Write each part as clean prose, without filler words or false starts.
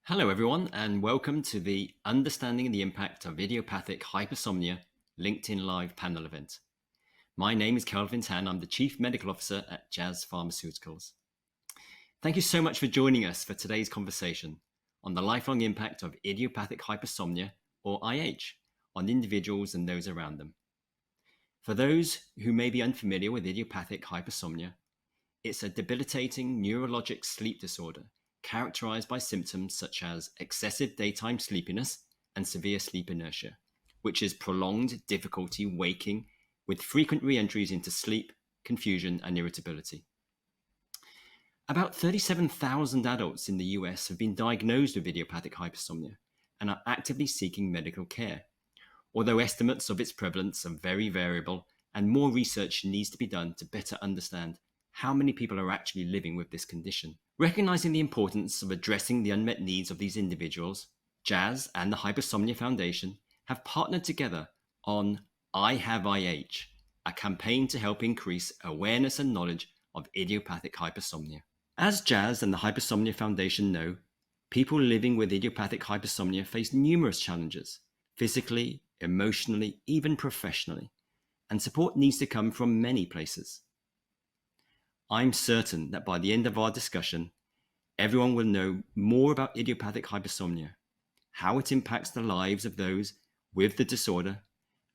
Hello, everyone, and welcome to the Understanding the Impact of Idiopathic Hypersomnia LinkedIn Live panel event. My name is Kelvin Tan. I'm the Chief Medical Officer at Jazz Pharmaceuticals. Thank you so much for joining us for today's conversation on the lifelong impact of idiopathic hypersomnia, or IH, on individuals and those around them. For those who may be unfamiliar with idiopathic hypersomnia, it's a debilitating neurologic sleep disorder characterized by symptoms such as excessive daytime sleepiness and severe sleep inertia, which is prolonged difficulty waking with frequent re-entries into sleep, confusion, and irritability. About 37,000 adults in the US have been diagnosed with idiopathic hypersomnia and are actively seeking medical care, although estimates of its prevalence are very variable and more research needs to be done to better understand how many people are actually living with this condition. Recognizing the importance of addressing the unmet needs of these individuals, Jazz and the Hypersomnia Foundation have partnered together on I Have IH, a campaign to help increase awareness and knowledge of idiopathic hypersomnia. As Jazz and the Hypersomnia Foundation know, people living with idiopathic hypersomnia face numerous challenges, physically, emotionally, even professionally, and support needs to come from many places. I'm certain that by the end of our discussion, everyone will know more about idiopathic hypersomnia, how it impacts the lives of those with the disorder,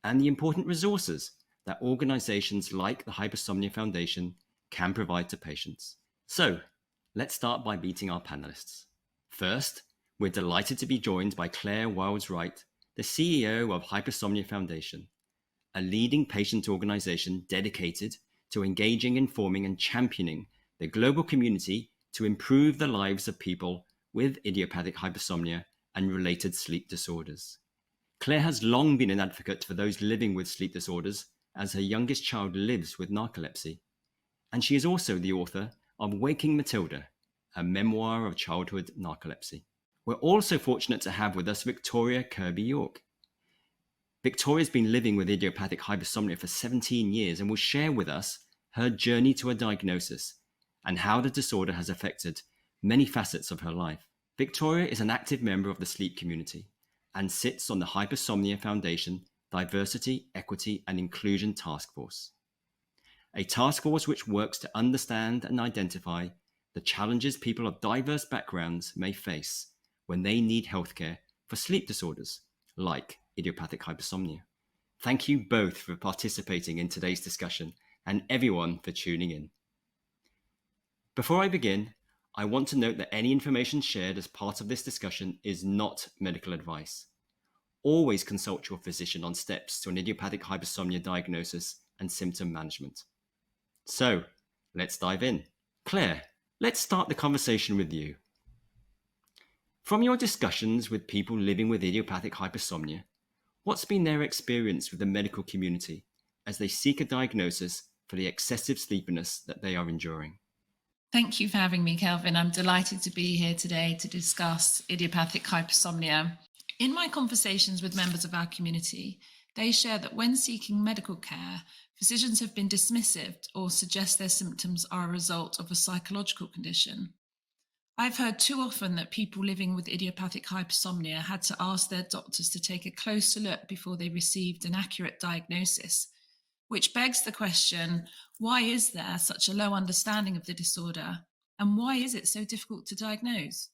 and the important resources that organizations like the Hypersomnia Foundation can provide to patients. So, let's start by meeting our panelists. First, we're delighted to be joined by Claire Wilds-Wright, the CEO of Hypersomnia Foundation, a leading patient organization dedicated to engaging, informing, and championing the global community to improve the lives of people with idiopathic hypersomnia and related sleep disorders. Claire has long been an advocate for those living with sleep disorders, as her youngest child lives with narcolepsy. And she is also the author of Waking Matilda, a memoir of childhood narcolepsy. We're also fortunate to have with us Victoria Kirby York. Victoria's been living with idiopathic hypersomnia for 17 years and will share with us her journey to a diagnosis and how the disorder has affected many facets of her life. Victoria is an active member of the sleep community and sits on the Hypersomnia Foundation Diversity, Equity and Inclusion Task Force, a task force which works to understand and identify the challenges people of diverse backgrounds may face when they need healthcare for sleep disorders like idiopathic hypersomnia. Thank you both for participating in today's discussion and everyone for tuning in. Before I begin, I want to note that any information shared as part of this discussion is not medical advice. Always consult your physician on steps to an idiopathic hypersomnia diagnosis and symptom management. So, let's dive in. Claire, let's start the conversation with you. From your discussions with people living with idiopathic hypersomnia, what's been their experience with the medical community as they seek a diagnosis for the excessive sleepiness that they are enduring? Thank you for having me, Kelvin. I'm delighted to be here today to discuss idiopathic hypersomnia. In my conversations with members of our community, they share that when seeking medical care, physicians have been dismissive or suggest their symptoms are a result of a psychological condition. I've heard too often that people living with idiopathic hypersomnia had to ask their doctors to take a closer look before they received an accurate diagnosis, which begs the question, why is there such a low understanding of the disorder, and why is it so difficult to diagnose?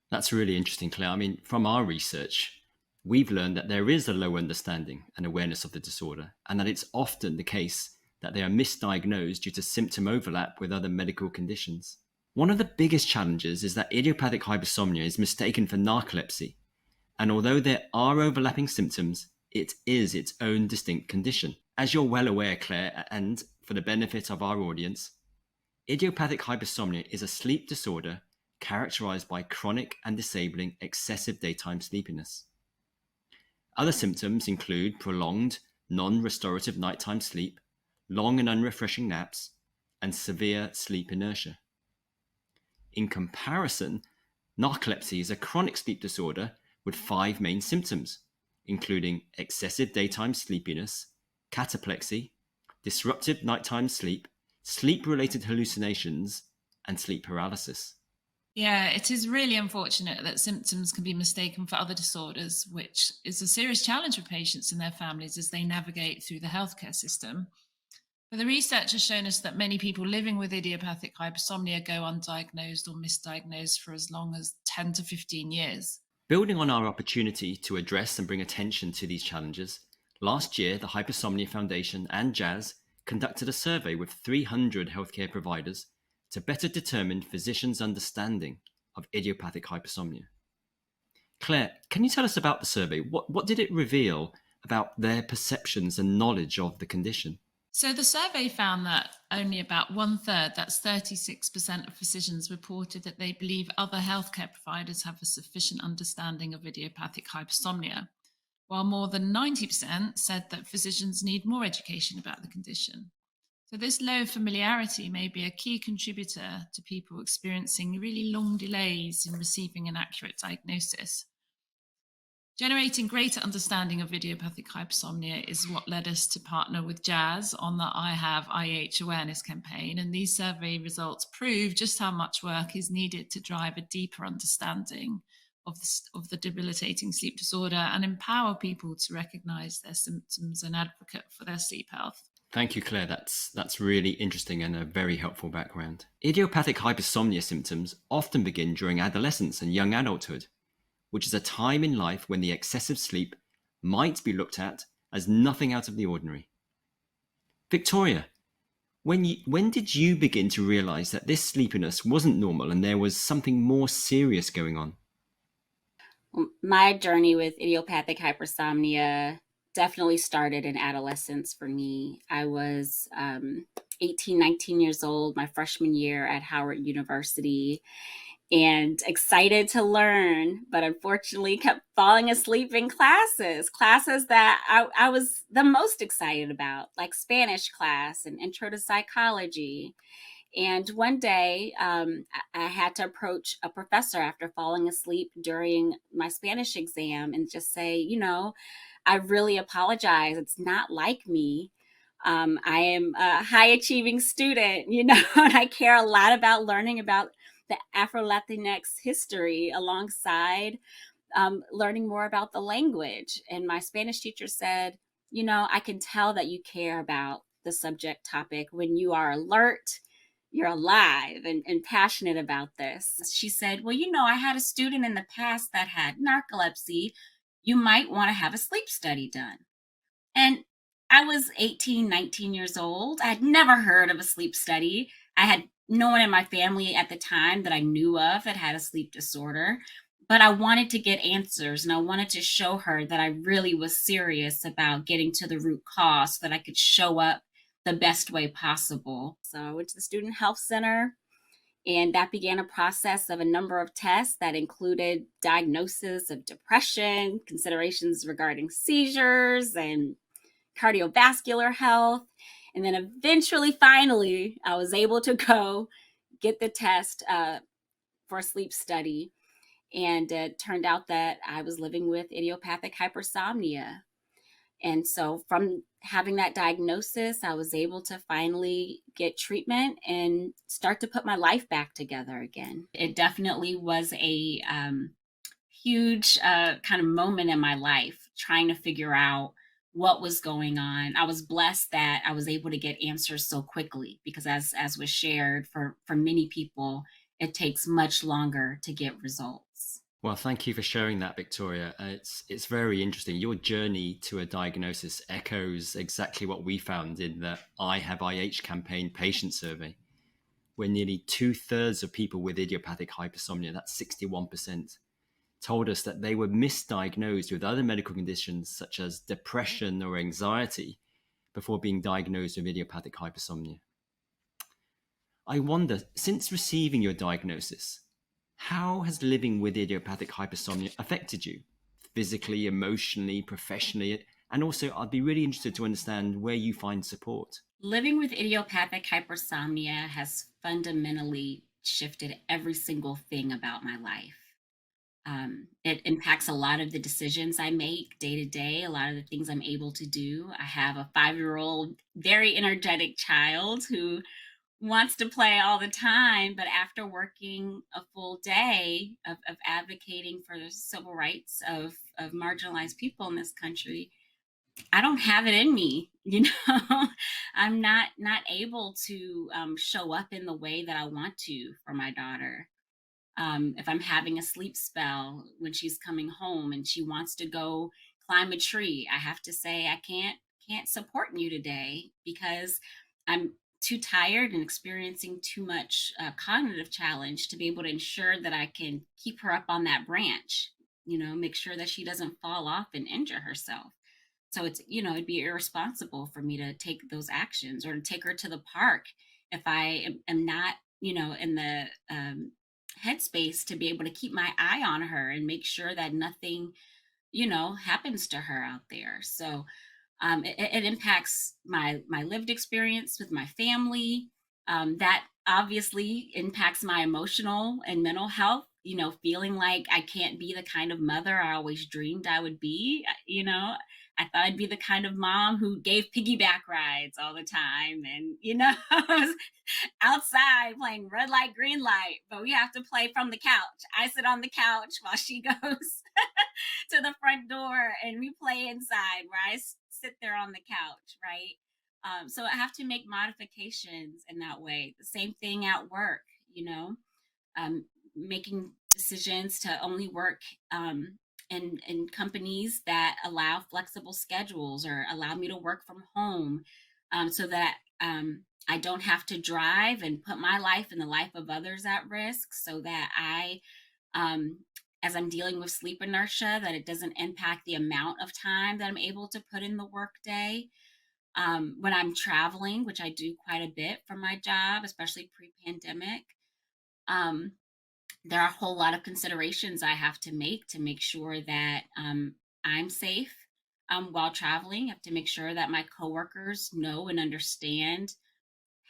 That's really interesting, Claire. I mean, from our research, we've learned that there is a low understanding and awareness of the disorder, and that it's often the case that they are misdiagnosed due to symptom overlap with other medical conditions. One of the biggest challenges is that idiopathic hypersomnia is mistaken for narcolepsy, and although there are overlapping symptoms, it is its own distinct condition. As you're well aware, Claire, and for the benefit of our audience, idiopathic hypersomnia is a sleep disorder characterized by chronic and disabling excessive daytime sleepiness. Other symptoms include prolonged, non-restorative nighttime sleep, long and unrefreshing naps, and severe sleep inertia. In comparison, narcolepsy is a chronic sleep disorder with 5 main symptoms, including excessive daytime sleepiness, cataplexy, disruptive nighttime sleep, sleep-related hallucinations, and sleep paralysis. Yeah, it is really unfortunate that symptoms can be mistaken for other disorders, which is a serious challenge for patients and their families as they navigate through the healthcare system. But the research has shown us that many people living with idiopathic hypersomnia go undiagnosed or misdiagnosed for as long as 10 to 15 years. Building on our opportunity to address and bring attention to these challenges, last year the Hypersomnia Foundation and Jazz conducted a survey with 300 healthcare providers to better determine physicians' understanding of idiopathic hypersomnia. Claire, can you tell us about the survey? What did it reveal about their perceptions and knowledge of the condition? So the survey found that only about one third, that's 36% of physicians, reported that they believe other healthcare providers have a sufficient understanding of idiopathic hypersomnia, while more than 90% said that physicians need more education about the condition. So, this low familiarity may be a key contributor to people experiencing really long delays in receiving an accurate diagnosis. Generating greater understanding of idiopathic hypersomnia is what led us to partner with Jazz on the I Have IH awareness campaign. And these survey results prove just how much work is needed to drive a deeper understanding of the debilitating sleep disorder and empower people to recognize their symptoms and advocate for their sleep health. Thank you, Claire. That's really interesting and a very helpful background. Idiopathic hypersomnia symptoms often begin during adolescence and young adulthood, which is a time in life when the excessive sleep might be looked at as nothing out of the ordinary. Victoria, when did you begin to realize that this sleepiness wasn't normal and there was something more serious going on? My journey with idiopathic hypersomnia definitely started in adolescence for me. I was 18, 19 years old, my freshman year at Howard University, and excited to learn, but unfortunately kept falling asleep in classes that I was the most excited about, like Spanish class and intro to psychology. And one day, I had to approach a professor after falling asleep during my Spanish exam and just say, I really apologize. It's not like me. I am a high achieving student, and I care a lot about learning about the Afro Latinx history alongside learning more about the language. And my Spanish teacher said, I can tell that you care about the subject topic when you are alert, you're alive and passionate about this. She said, well, I had a student in the past that had narcolepsy. You might want to have a sleep study done. And I was 18, 19 years old. I had never heard of a sleep study. I had no one in my family at the time that I knew of that had a sleep disorder. But I wanted to get answers and I wanted to show her that I really was serious about getting to the root cause so that I could show up the best way possible. So I went to the Student Health Center, and that began a process of a number of tests that included diagnosis of depression, considerations regarding seizures, and cardiovascular health. And then eventually, finally, I was able to go get the test for a sleep study. And it turned out that I was living with idiopathic hypersomnia. And so from having that diagnosis, I was able to finally get treatment and start to put my life back together again. It definitely was a huge kind of moment in my life, trying to figure out what was going on. I was blessed that I was able to get answers so quickly because as was shared, for many people, it takes much longer to get results. Well, thank you for sharing that, Victoria. It's very interesting. Your journey to a diagnosis echoes exactly what we found in the I Have IH campaign patient survey, where nearly 2/3 of people with idiopathic hypersomnia, that's 61%, told us that they were misdiagnosed with other medical conditions such as depression or anxiety before being diagnosed with idiopathic hypersomnia. I wonder, since receiving your diagnosis, how has living with idiopathic hypersomnia affected you? Physically, emotionally, professionally? And also, I'd be really interested to understand where you find support. Living with idiopathic hypersomnia has fundamentally shifted every single thing about my life. It impacts a lot of the decisions I make day to day, a lot of the things I'm able to do. I have a 5-year-old, very energetic child who wants to play all the time, but after working a full day of advocating for the civil rights of marginalized people in this country, I don't have it in me, you know. I'm not able to show up in the way that I want to for my daughter. If I'm having a sleep spell when she's coming home and she wants to go climb a tree, I have to say I can't support you today because I'm too tired and experiencing too much cognitive challenge to be able to ensure that I can keep her up on that branch. You know, make sure that she doesn't fall off and injure herself. So it's, you know, it'd be irresponsible for me to take those actions or to take her to the park if I am not, you know, in the headspace to be able to keep my eye on her and make sure that nothing, you know, happens to her out there. So it impacts my lived experience with my family. That obviously impacts my emotional and mental health. You know, feeling like I can't be the kind of mother I always dreamed I would be. You know, I thought I'd be the kind of mom who gave piggyback rides all the time, and you know, outside playing red light, green light, but we have to play from the couch. I sit on the couch while she goes to the front door and we play inside where sit there on the couch, right? So I have to make modifications in that way. The same thing at work, you know, making decisions to only work in companies that allow flexible schedules or allow me to work from home so that I don't have to drive and put my life and the life of others at risk so that um, as I'm dealing with sleep inertia, that it doesn't impact the amount of time that I'm able to put in the workday. When I'm traveling, which I do quite a bit for my job, especially pre-pandemic, um, there are a whole lot of considerations I have to make sure that I'm safe while traveling. I have to make sure that my coworkers know and understand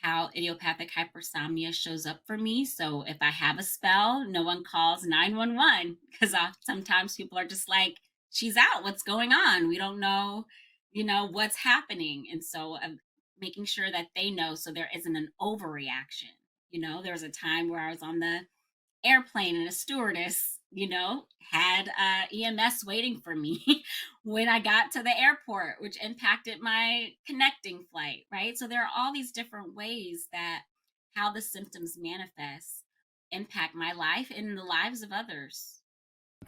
how idiopathic hypersomnia shows up for me. So if I have a spell, no one calls 911 because sometimes people are just like, she's out. What's going on? We don't know, you know, what's happening. And so I'm making sure that they know so there isn't an overreaction. You know, there was a time where I was on the airplane and a stewardess, you know, had EMS waiting for me when I got to the airport, which impacted my connecting flight, right? So there are all these different ways that how the symptoms manifest impact my life and the lives of others.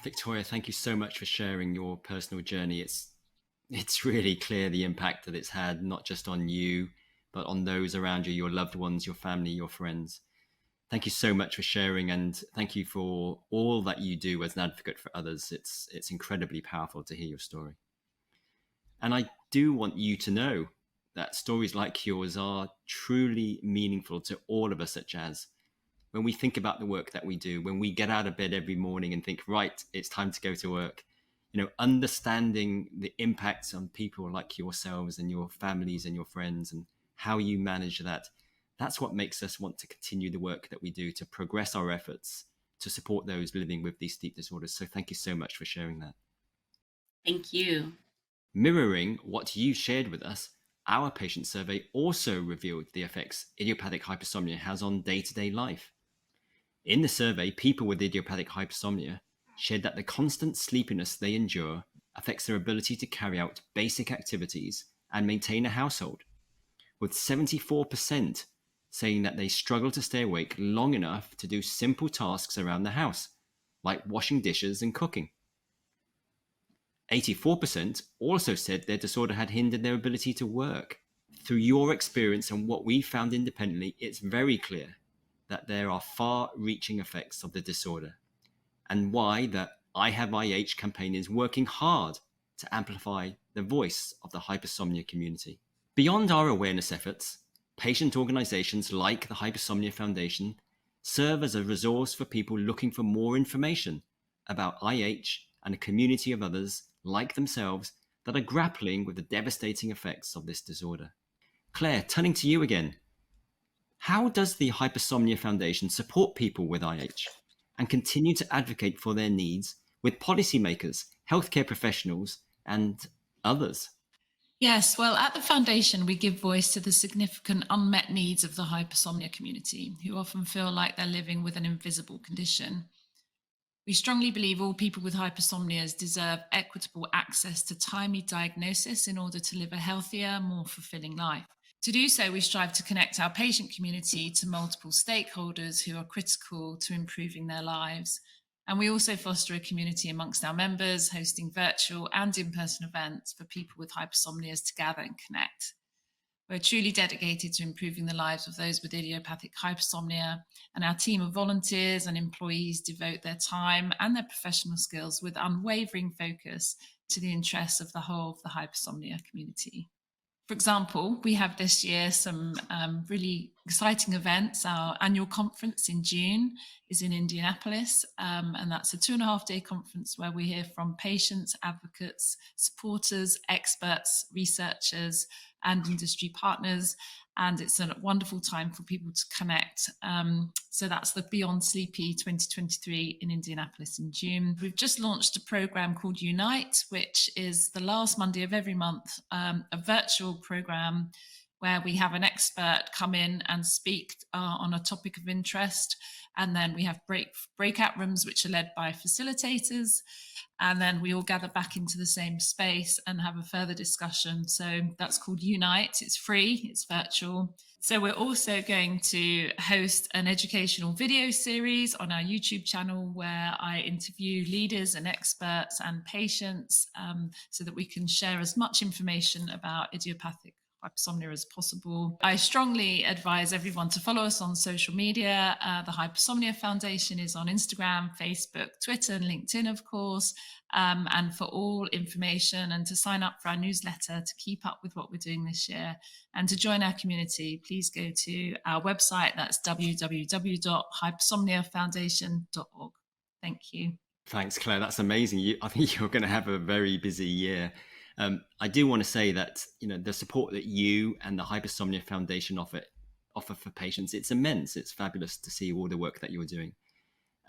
Victoria, thank you so much for sharing your personal journey. It's really clear the impact that it's had, not just on you, but on those around you, your loved ones, your family, your friends. Thank you so much for sharing, and thank you for all that you do as an advocate for others. It's incredibly powerful to hear your story. And I do want you to know that stories like yours are truly meaningful to all of us at Jazz. When we think about the work that we do, when we get out of bed every morning and think, right, it's time to go to work, you know, understanding the impacts on people like yourselves and your families and your friends and how you manage that, that's what makes us want to continue the work that we do to progress our efforts to support those living with these sleep disorders. So thank you so much for sharing that. Thank you. Mirroring what you shared with us, our patient survey also revealed the effects idiopathic hypersomnia has on day-to-day life. In the survey, people with idiopathic hypersomnia shared that the constant sleepiness they endure affects their ability to carry out basic activities and maintain a household, with 74% saying that they struggle to stay awake long enough to do simple tasks around the house, like washing dishes and cooking. 84% also said their disorder had hindered their ability to work. Through your experience and what we found independently, it's very clear that there are far-reaching effects of the disorder, and why the I Have IH campaign is working hard to amplify the voice of the hypersomnia community. Beyond our awareness efforts, patient organizations like the Hypersomnia Foundation serve as a resource for people looking for more information about IH and a community of others like themselves that are grappling with the devastating effects of this disorder. Claire, turning to you again, how does the Hypersomnia Foundation support people with IH and continue to advocate for their needs with policymakers, healthcare professionals, and others? Yes, well, at the foundation, we give voice to the significant unmet needs of the hypersomnia community, who often feel like they're living with an invisible condition. We strongly believe all people with hypersomnias deserve equitable access to timely diagnosis in order to live a healthier, more fulfilling life. To do so, we strive to connect our patient community to multiple stakeholders who are critical to improving their lives. And we also foster a community amongst our members, hosting virtual and in person events for people with hypersomnias to gather and connect. We're truly dedicated to improving the lives of those with idiopathic hypersomnia, and our team of volunteers and employees devote their time and their professional skills with unwavering focus to the interests of the whole of the hypersomnia community. For example, we have this year some really exciting events. Our annual conference in June is in Indianapolis, and that's a 2.5-day conference where we hear from patients, advocates, supporters, experts, researchers, and industry partners. And it's a wonderful time for people to connect. So that's the Beyond Sleepy 2023 in Indianapolis in June. We've just launched a program called Unite, which is the last Monday of every month, a virtual program where we have an expert come in and speak on a topic of interest. And then we have breakout rooms, which are led by facilitators. And then we all gather back into the same space and have a further discussion. So that's called Unite. It's free, it's virtual. So we're also going to host an educational video series on our YouTube channel where I interview leaders and experts and patients so that we can share as much information about idiopathic hypersomnia as possible. I strongly advise everyone to follow us on social media. The Hypersomnia Foundation is on Instagram, Facebook, Twitter, and LinkedIn, of course. And for all information and to sign up for our newsletter to keep up with what we're doing this year and to join our community, please go to our website. That's www.hypersomniafoundation.org. Thank you. Thanks, Claire. That's amazing. I think you're going to have a very busy year. I do want to say that the support that you and the Hypersomnia Foundation offer for patients, it's immense. It's fabulous to see all the work that you're doing.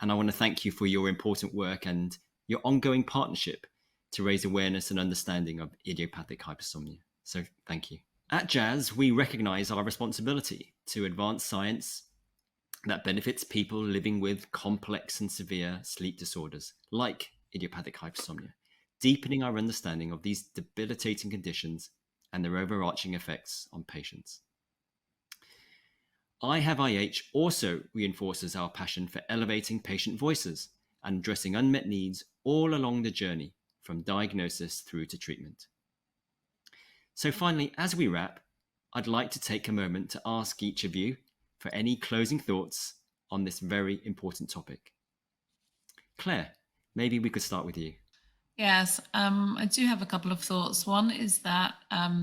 And I want to thank you for your important work and your ongoing partnership to raise awareness and understanding of idiopathic hypersomnia. So thank you. At Jazz, we recognize our responsibility to advance science that benefits people living with complex and severe sleep disorders like idiopathic hypersomnia, deepening our understanding of these debilitating conditions and their overarching effects on patients. I Have IH also reinforces our passion for elevating patient voices and addressing unmet needs all along the journey from diagnosis through to treatment. So finally, as we wrap, I'd like to take a moment to ask each of you for any closing thoughts on this very important topic. Claire, maybe we could start with you. Yes, I do have a couple of thoughts. One is that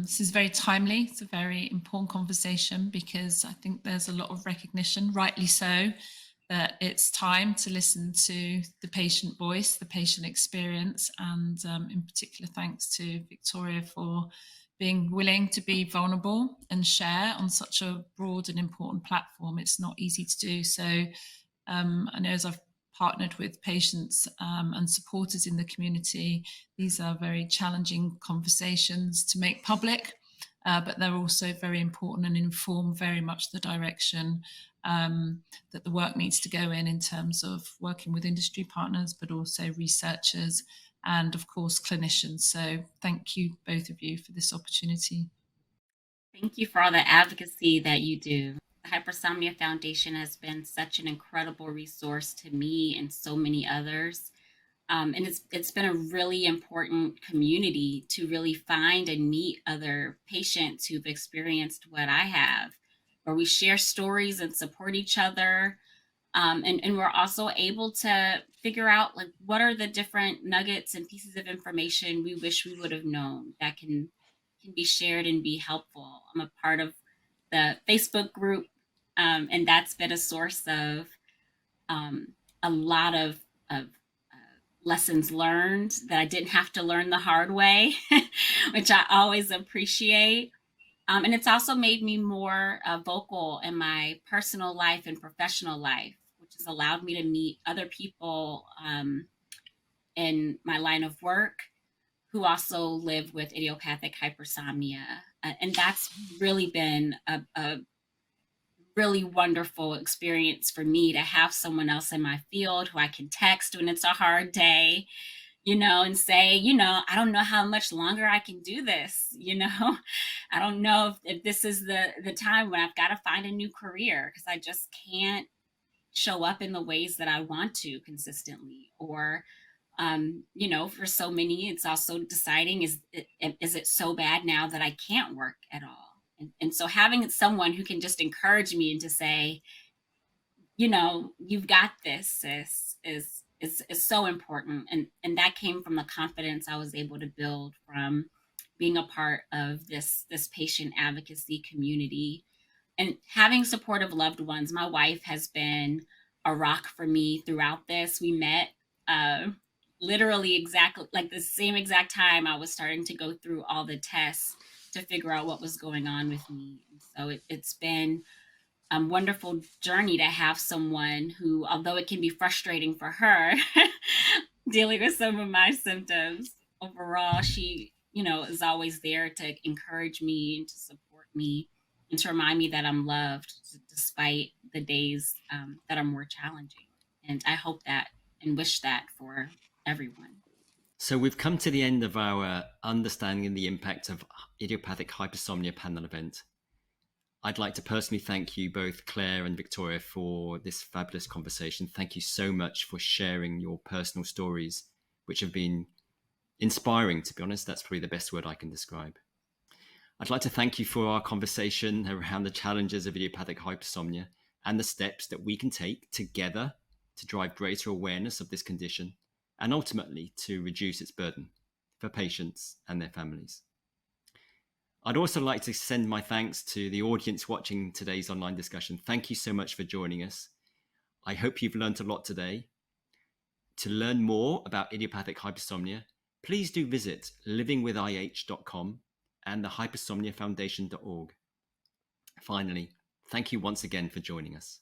this is very timely. It's a very important conversation because I think there's a lot of recognition, rightly so, that it's time to listen to the patient voice, the patient experience, and in particular, thanks to Victoria for being willing to be vulnerable and share on such a broad and important platform. It's not easy to do. So I know as I've partnered with patients and supporters in the community, these are very challenging conversations to make public, but they're also very important and inform very much the direction that the work needs to go in terms of working with industry partners, but also researchers and of course clinicians. So thank you both of you for this opportunity. Thank you for all the advocacy that you do. The Hypersomnia Foundation has been such an incredible resource to me and so many others. And it's been a really important community to really find and meet other patients who've experienced what I have, where we share stories and support each other. And we're also able to figure out like what are the different nuggets and pieces of information we wish we would have known that can be shared and be helpful. I'm a part of the Facebook group, and that's been a source of a lot of lessons learned that I didn't have to learn the hard way, which I always appreciate. And it's also made me more vocal in my personal life and professional life, which has allowed me to meet other people in my line of work who also live with idiopathic hypersomnia. And that's really been a really wonderful experience for me to have someone else in my field who I can text when it's a hard day, and say, I don't know how much longer I can do this. I don't know if this is the time when I've got to find a new career because I just can't show up in the ways that I want to consistently. Or, for so many, it's also deciding, is it so bad now that I can't work at all? And so having someone who can just encourage me and to say, you've got this, sis, is so important. And that came from the confidence I was able to build from being a part of this patient advocacy community and having supportive loved ones. My wife has been a rock for me throughout this. We met literally exactly like the same exact time I was starting to go through all the tests to figure out what was going on with me. And so it's been a wonderful journey to have someone who, although it can be frustrating for her dealing with some of my symptoms, overall, she, is always there to encourage me and to support me and to remind me that I'm loved despite the days that are more challenging. And I hope that and wish that for everyone. So we've come to the end of our Understanding the Impact of Idiopathic Hypersomnia panel event. I'd like to personally thank you both, Claire and Victoria, for this fabulous conversation. Thank you so much for sharing your personal stories, which have been inspiring, to be honest. That's probably the best word I can describe. I'd like to thank you for our conversation around the challenges of idiopathic hypersomnia and the steps that we can take together to drive greater awareness of this condition and ultimately to reduce its burden for patients and their families. I'd also like to send my thanks to the audience watching today's online discussion. Thank you so much for joining us. I hope you've learned a lot today. To learn more about idiopathic hypersomnia, please do visit livingwithih.com and the hypersomniafoundation.org. Finally, thank you once again for joining us.